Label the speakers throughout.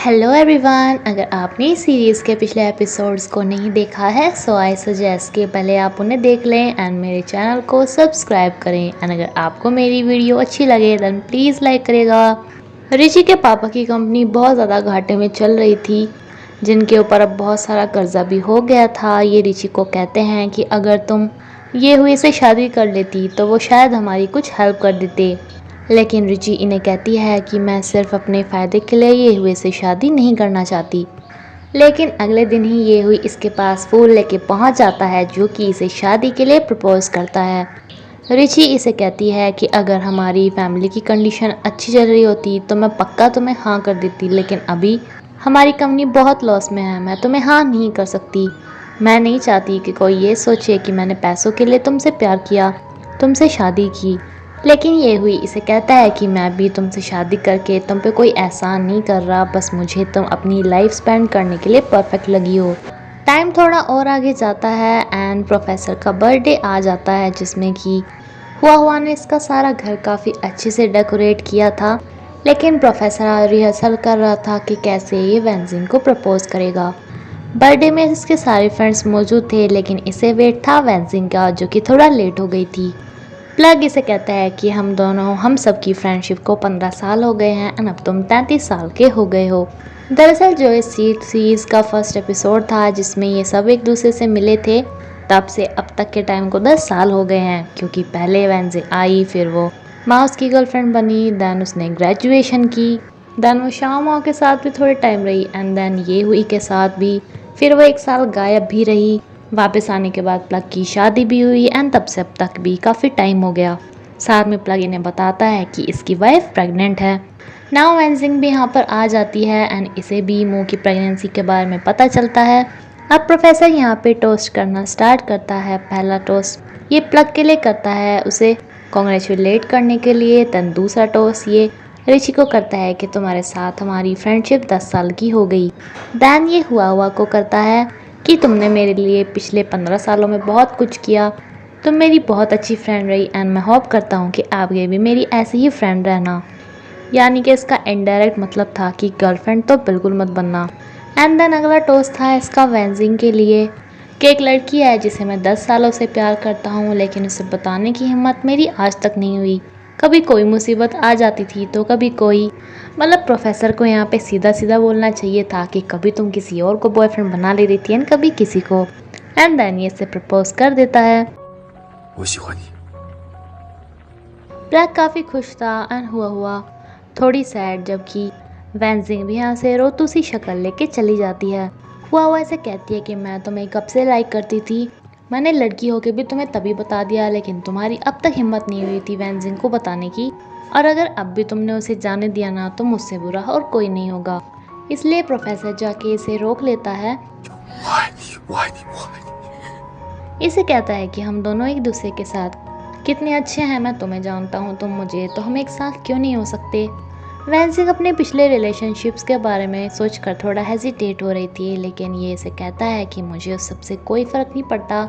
Speaker 1: Hello everyone, अगर आपने इस सीरीज़ के पिछले एपिसोड्स को नहीं देखा है सो आई सजेस्ट कि पहले आप उन्हें देख लें एंड मेरे चैनल को सब्सक्राइब करें। एंड अगर आपको मेरी वीडियो अच्छी लगे देन प्लीज़ लाइक करेगा। रिची के पापा की कंपनी बहुत ज़्यादा घाटे में चल रही थी, जिनके ऊपर अब बहुत सारा कर्जा भी हो गया था। ये रिची को कहते हैं कि अगर तुम ये हुई से शादी कर लेती तो वो शायद हमारी कुछ हेल्प कर देते, लेकिन रिची इन्हें कहती है कि मैं सिर्फ अपने फ़ायदे के लिए ये हुए से शादी नहीं करना चाहती। लेकिन अगले दिन ही ये हुई इसके पास फूल लेके पहुंच जाता है, जो कि इसे शादी के लिए प्रपोज करता है। रिची इसे कहती है कि अगर हमारी फैमिली की कंडीशन अच्छी चल रही होती तो मैं पक्का तुम्हें हाँ कर देती, लेकिन अभी हमारी कंपनी बहुत लॉस में है, मैं तुम्हें हाँ नहीं कर सकती। मैं नहीं चाहती कि कोई ये सोचे कि मैंने पैसों के लिए तुमसे प्यार किया, तुमसे शादी की। लेकिन ये हुई इसे कहता है कि मैं भी तुमसे शादी करके तुम पे कोई एहसान नहीं कर रहा, बस मुझे तुम अपनी लाइफ स्पेंड करने के लिए परफेक्ट लगी हो। टाइम थोड़ा और आगे जाता है एंड प्रोफेसर का बर्थडे आ जाता है, जिसमें कि हुआ ने इसका सारा घर काफ़ी अच्छे से डेकोरेट किया था। लेकिन प्रोफेसर रिहर्सल कर रहा था कि कैसे ये वेंजिंग को प्रपोज करेगा। बर्थडे में इसके सारे फ्रेंड्स मौजूद थे, लेकिन इसे वेट था वेंजिंग का, जो कि थोड़ा लेट हो गई थी। प्लग इसे कहता है कि हम सबकी फ्रेंडशिप को 15 साल हो गए हैं और अब तुम 33 साल के हो गए हो। दरअसल जो इस सीरीज़ का फर्स्ट एपिसोड था जिसमें ये सब एक दूसरे से मिले थे, तब से अब तक के टाइम को 10 साल हो गए हैं, क्योंकि पहले वेंजी आई, फिर वो माउस की गर्लफ्रेंड बनी, देन उसने ग्रेजुएशन की, देन वो शाओ के साथ भी थोड़े टाइम रही एंड देन ये हुई के साथ भी, फिर वो 1 साल गायब भी रही। वापस आने के बाद प्लग की शादी भी हुई एंड तब से अब तक भी काफ़ी टाइम हो गया। साथ में प्लग इन्हें बताता है कि इसकी वाइफ प्रेग्नेंट है। नाउ वेंजिंग भी यहाँ पर आ जाती है एंड इसे भी मो की प्रेगनेंसी के बारे में पता चलता है। अब प्रोफेसर यहाँ पे टोस्ट करना स्टार्ट करता है। पहला टोस्ट ये प्लग के लिए करता है, उसे कॉन्ग्रेचुलेट करने के लिए। देन दूसरा टोस्ट ये रिची को करता है कि तुम्हारे साथ हमारी फ्रेंडशिप 10 साल की हो गई। देन ये हुआ को करता है कि तुमने मेरे लिए पिछले 15 सालों में बहुत कुछ किया, तुम मेरी बहुत अच्छी फ्रेंड रही एंड मैं होप करता हूँ कि आगे भी मेरी ऐसी ही फ्रेंड रहना। यानी कि इसका इनडायरेक्ट मतलब था कि गर्लफ्रेंड तो बिल्कुल मत बनना। एंड देन अगला टोस्ट था इसका वेंजिंग के लिए कि एक लड़की है जिसे मैं 10 सालों से प्यार करता हूँ, लेकिन उसे बताने की हिम्मत मेरी आज तक नहीं हुई। कभी कोई मुसीबत आ जाती थी तो कभी कोई, मतलब प्रोफेसर को यहाँ पे सीधा सीधा बोलना चाहिए था कि कभी तुम किसी और को बॉयफ्रेंड बना ले रही थी एंड कभी किसी को। एंड देन ये से प्रपोज कर देता है।
Speaker 2: 我喜欢你。
Speaker 1: ब्लैक काफ़ी खुश था एंड हुआ थोड़ी सैड, जबकि वेंजिंग भी यहाँ से रोतू सी शक्ल लेके चली जाती है। हुआ ऐसे कहती है कि मैं तुम्हें कब से लाइक करती थी, मैंने लड़की होके भी तुम्हें तभी बता दिया, लेकिन तुम्हारी अब तक हिम्मत नहीं हुई थी वेंजिंग को बताने की। और अगर अब भी तुमने उसे जाने दिया ना तो मुझसे बुरा और कोई नहीं होगा। इसलिए प्रोफेसर जाके इसे रोक लेता है।
Speaker 2: 我爱你，我爱你，我爱你。
Speaker 1: इसे कहता है कि हम दोनों एक दूसरे के साथ कितने अच्छे हैं, मैं तुम्हें जानता हूँ, तुम मुझे, तो हम एक साथ क्यों नहीं हो सकते। वेंजिंग अपने पिछले रिलेशनशिप्स के बारे में सोचकर थोड़ा हेजिटेट हो रही थी, लेकिन ये इसे कहता है कि मुझे उस सबसे कोई फ़र्क नहीं पड़ता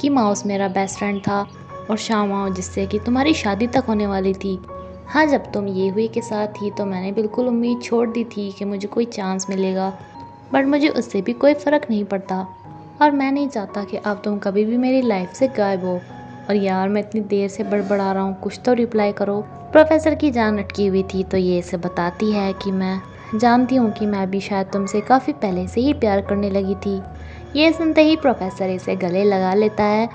Speaker 1: कि माउस मेरा बेस्ट फ्रेंड था और शाओ जिससे कि तुम्हारी शादी तक होने वाली थी। हाँ, जब तुम ये हुई के साथ थी तो मैंने बिल्कुल उम्मीद छोड़ दी थी कि मुझे कोई चांस मिलेगा, बट मुझे उससे भी कोई फ़र्क नहीं पड़ता और मैं नहीं चाहता कि अब तुम कभी भी मेरी लाइफ से गायब हो। और यार मैं इतनी देर से बड़बड़ा रहा हूँ, कुछ तो रिप्लाई करो। प्रोफेसर की जान अटकी हुई थी तो ये इसे बताती है कि मैं जानती हूँ कि मैं भी शायद तुमसे काफ़ी पहले से ही प्यार करने लगी थी। ये सुनते ही प्रोफेसर इसे गले लगा लेता है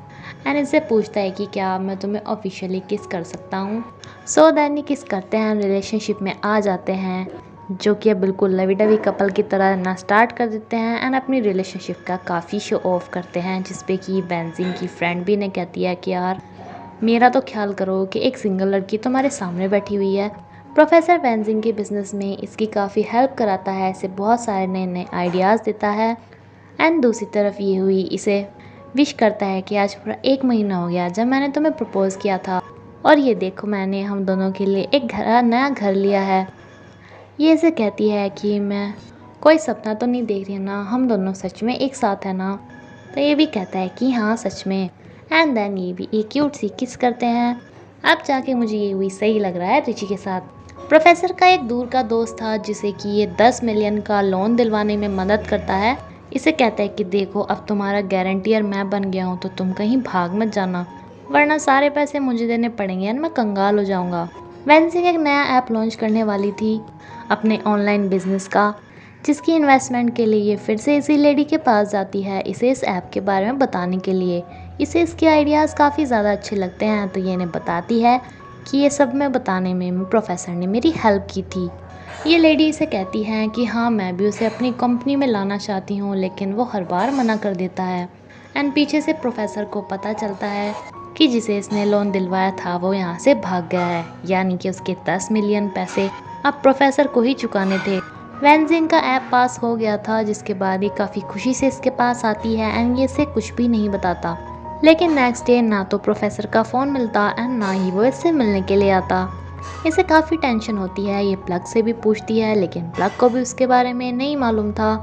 Speaker 1: एंड इससे पूछता है कि क्या मैं तुम्हें ऑफिशियली किस कर सकता हूँ। सो देन ये किस करते हैं, रिलेशनशिप में आ जाते हैं, जो कि अब बिल्कुल लवी डवी कपल की तरह ना स्टार्ट कर देते हैं एंड अपनी रिलेशनशिप का काफ़ी शो ऑफ करते हैं, जिसपे कि वेंजिंग की फ्रेंड भी ने कहती है कि यार मेरा तो ख्याल करो कि एक सिंगल लड़की तुम्हारे सामने बैठी हुई है। प्रोफेसर वेंजिंग के बिजनेस में इसकी काफ़ी हेल्प कराता है, इसे बहुत सारे नए नए आइडियाज़ देता है। एंड दूसरी तरफ ये हुई इसे विश करता है कि आज पूरा 1 महीना हो गया जब मैंने तुम्हें प्रपोज़ किया था और ये देखो मैंने हम दोनों के लिए एक नया घर लिया है। ये इसे कहती है कि मैं कोई सपना तो नहीं देख रही ना, हम दोनों सच में एक साथ है ना। तो ये भी कहता है कि हाँ सच में। एंड देन ये भी एक क्यूट सी किस करते हैं। अब जाके मुझे ये हुई सही लग रहा है रिची के साथ। प्रोफेसर का एक दूर का दोस्त था जिसे कि ये 10 मिलियन का लोन दिलवाने में मदद करता है। इसे कहता है कि देखो अब तुम्हारा गारंटियर मैं बन गया हूँ तो तुम कहीं भाग मत जाना, वरना सारे पैसे मुझे देने पड़ेंगे और मैं कंगाल हो जाऊंगा। वेंसिंग एक नया ऐप लॉन्च करने वाली थी अपने ऑनलाइन बिजनेस का, जिसकी इन्वेस्टमेंट के लिए ये फिर से इसी लेडी के पास जाती है इसे इस ऐप के बारे में बताने के लिए। इसे इसके आइडियाज़ काफ़ी ज़्यादा अच्छे लगते हैं तो ये इन्हें बताती है कि ये सब मैं बताने में प्रोफेसर ने मेरी हेल्प की थी। ये लेडी इसे कहती है कि हाँ मैं भी उसे अपनी कंपनी में लाना चाहती हूँ, लेकिन वो हर बार मना कर देता है। एंड पीछे से प्रोफेसर को पता चलता है कि जिसे इसने लोन दिलवाया था वो यहाँ से भाग गया है, यानी कि उसके 10 मिलियन पैसे अब प्रोफेसर को ही चुकाने थे। वेंजिंग का ऐप पास हो गया था, जिसके बाद ये काफ़ी खुशी से इसके पास आती है एंड ये इसे कुछ भी नहीं बताता। लेकिन नेक्स्ट डे ना तो प्रोफेसर का फ़ोन मिलता एंड ना ही वो इससे मिलने के लिए आता। इसे काफ़ी टेंशन होती है, ये प्लग से भी पूछती है लेकिन प्लग को भी उसके बारे में नहीं मालूम था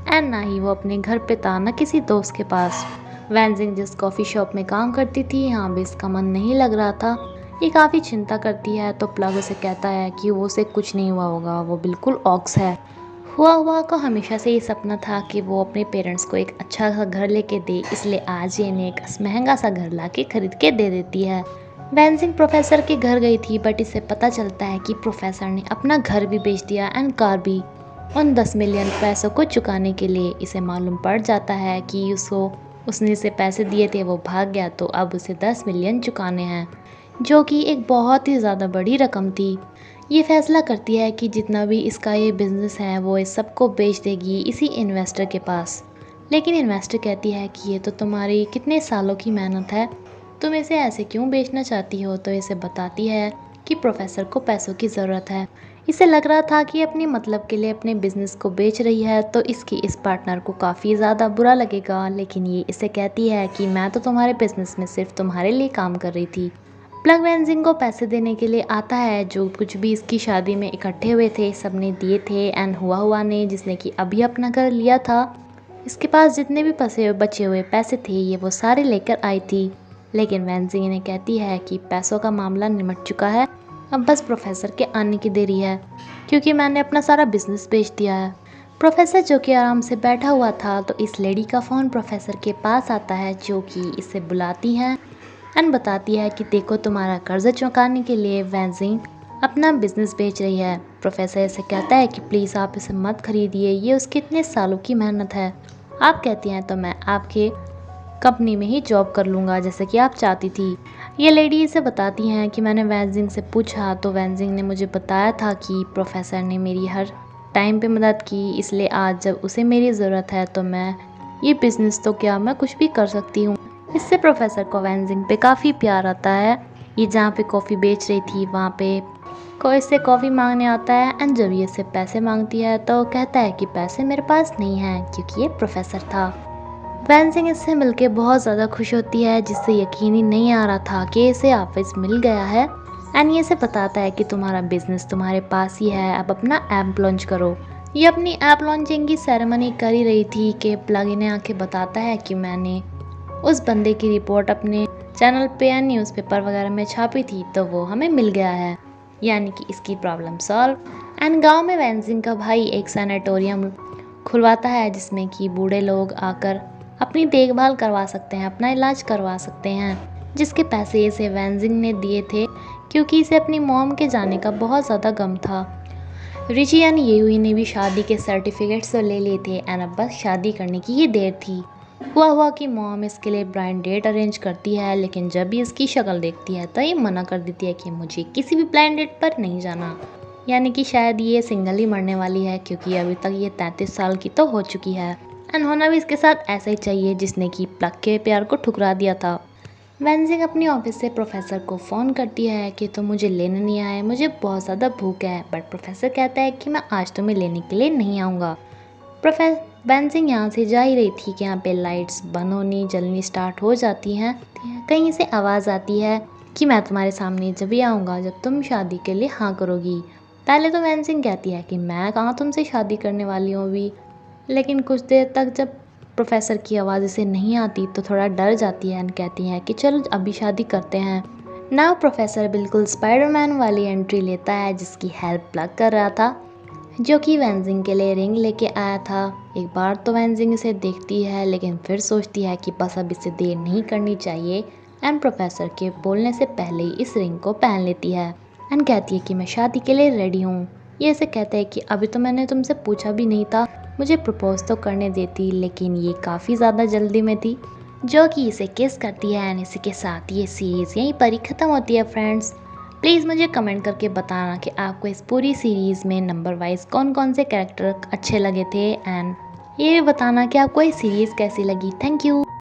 Speaker 1: एंड ना ही वो अपने घर पे था ना किसी दोस्त के पास। वेंजिंग जिस कॉफ़ी शॉप में काम करती थी यहाँ भी इसका मन नहीं लग रहा था। ये काफ़ी चिंता करती है तो प्लग उसे कहता है कि वो उसे कुछ नहीं हुआ होगा, वो बिल्कुल ऑक्स है। हुआ हुआ को हमेशा से ये सपना था कि वो अपने पेरेंट्स को एक अच्छा सा घर लेके दे, इसलिए आज ये इन्हें एक महंगा सा घर ला के खरीद के दे देती है। वेंजिंग प्रोफेसर के घर गई थी बट इसे पता चलता है कि प्रोफेसर ने अपना घर भी बेच दिया एंड कार भी, उन 10 मिलियन पैसों को चुकाने के लिए। इसे मालूम पड़ जाता है कि उसने इसे पैसे दिए थे वो भाग गया तो अब उसे 10 मिलियन चुकाने हैं, जो कि एक बहुत ही ज़्यादा बड़ी रकम थी। ये फैसला करती है कि जितना भी इसका ये बिज़नेस है वो इस सबको बेच देगी इसी इन्वेस्टर के पास। लेकिन इन्वेस्टर कहती है कि ये तो तुम्हारी कितने सालों की मेहनत है, तुम इसे ऐसे क्यों बेचना चाहती हो। तो इसे बताती है कि प्रोफेसर को पैसों की ज़रूरत है। इसे लग रहा था कि अपने मतलब के लिए अपने बिज़नेस को बेच रही है तो इसकी इस पार्टनर को काफ़ी ज़्यादा बुरा लगेगा, लेकिन ये इसे कहती है कि मैं तो तुम्हारे बिज़नेस में सिर्फ तुम्हारे लिए काम कर रही थी। प्लग वेंजिंग को पैसे देने के लिए आता है, जो कुछ भी इसकी शादी में इकट्ठे हुए थे सब ने दिए थे एंड हुआ ने जिसने कि अभी अपना घर लिया था, इसके पास जितने भी बचे हुए पैसे थे ये वो सारे लेकर आई थी। लेकिन वेंजिंग इन्हें कहती है कि पैसों का मामला निमट चुका है, अब बस प्रोफेसर के आने की देरी है क्योंकि मैंने अपना सारा बिजनेस बेच दिया है। प्रोफेसर जो कि आराम से बैठा हुआ था तो इस लेडी का फ़ोन प्रोफेसर के पास आता है, जो कि इसे बुलाती है एंड बताती है कि देखो तुम्हारा कर्जा चुकाने के लिए वेंजिंग अपना बिजनेस बेच रही है। प्रोफेसर इसे कहता है कि प्लीज़ आप इसे मत खरीदिए, ये उसके इतने सालों की मेहनत है। आप कहती हैं तो मैं आपके कंपनी में ही जॉब कर लूँगा जैसे कि आप चाहती थी। ये लेडी इसे बताती हैं कि मैंने वेंजिंग से पूछा तो वेंजिंग ने मुझे बताया था कि प्रोफेसर ने मेरी हर टाइम पे मदद की, इसलिए आज जब उसे मेरी ज़रूरत है तो मैं ये बिज़नेस तो क्या मैं कुछ भी कर सकती हूँ। इससे प्रोफेसर को वेंजिंग पे काफ़ी प्यार आता है। ये जहाँ पे कॉफ़ी बेच रही थी वहाँ पे कोई इससे कॉफ़ी मांगने आता है एंड जब ये इससे पैसे मांगती है तो कहता है कि पैसे मेरे पास नहीं हैं, क्योंकि ये प्रोफेसर था। वेंजिंग इससे मिलके बहुत ज़्यादा खुश होती है, जिससे यकीन ही नहीं आ रहा था कि इसे ऑफिस मिल गया है एंड ये इसे बताता है कि तुम्हारा बिजनेस तुम्हारे पास ही है, अब अपना ऐप लॉन्च करो। ये अपनी ऐप लॉन्चिंग की सेरेमनी कर ही रही थी कि प्लग इन्हें आके बताता है कि मैंने उस बंदे की रिपोर्ट अपने चैनल पे या न्यूज़पेपर वगैरह में छापी थी तो वो हमें मिल गया है, यानी कि इसकी प्रॉब्लम सॉल्व। एंड गांव में वेंजिंग का भाई एक सैनिटोरियम खुलवाता है जिसमें कि बूढ़े लोग आकर अपनी देखभाल करवा सकते हैं, अपना इलाज करवा सकते हैं, जिसके पैसे इसे वेंजिंग ने दिए थे क्योंकि इसे अपनी मॉम के जाने का बहुत ज़्यादा गम था। रिची एंड येयुई ने भी शादी के सर्टिफिकेट्स तो ले लिए थे एंड अब बस शादी करने की ही देर थी। हुआ कि मॉम इसके लिए ब्लाइंड डेट अरेंज करती है, लेकिन जब भी इसकी शक्ल देखती है तो ये मना कर देती है कि मुझे किसी भी ब्लाइंड डेट पर नहीं जाना, यानी कि शायद ये सिंगल ही मरने वाली है क्योंकि अभी तक ये 33 साल की तो हो चुकी है एंड होना भी इसके साथ ऐसा ही चाहिए जिसने कि प्लग के प्यार को ठुकरा दिया था। वेंजिंग अपनी ऑफिस से प्रोफेसर को फ़ोन करती है कि तुम मुझे लेने नहीं आए, मुझे बहुत ज़्यादा भूख है, बट प्रोफेसर कहता है कि मैं आज तुम्हें लेने के लिए नहीं आऊँगा। वेंजिंग यहाँ से जा ही रही थी कि यहाँ पे लाइट्स बंद होनी जलनी स्टार्ट हो जाती हैं। कहीं से आवाज़ आती है कि मैं तुम्हारे सामने जब भी आऊँगा जब तुम शादी के लिए हाँ करोगी। पहले तो वेंजिंग कहती है कि मैं कहाँ तुमसे शादी करने वाली हूँ अभी, लेकिन कुछ देर तक जब प्रोफेसर की आवाज़ इसे नहीं आती तो थोड़ा डर जाती है एंड कहती है कि चलो अभी शादी करते हैं। नाउ प्रोफेसर बिल्कुल स्पाइडरमैन वाली एंट्री लेता है, जिसकी हेल्प प्लग कर रहा था, जो कि वेंजिंग के लिए रिंग लेके आया था। एक बार तो वेंजिंग इसे देखती है, लेकिन फिर सोचती है कि बस अब इसे देर नहीं करनी चाहिए एंड प्रोफेसर के बोलने से पहले ही इस रिंग को पहन लेती है एंड कहती है कि मैं शादी के लिए रेडी हूँ। ये इसे कहते हैं कि अभी तो मैंने तुमसे पूछा भी नहीं था, मुझे प्रपोज तो करने देती, लेकिन ये काफ़ी ज़्यादा जल्दी में थी, जो कि इसे किस करती है एंड इसी के साथ ये सीरीज़ यहीं पर ही ख़त्म होती है फ्रेंड्स। प्लीज़ मुझे कमेंट करके बताना कि आपको इस पूरी सीरीज़ में नंबर वाइज कौन कौन से कैरेक्टर अच्छे लगे थे एंड ये भी बताना कि आपको ये सीरीज़ कैसी लगी। Thank you.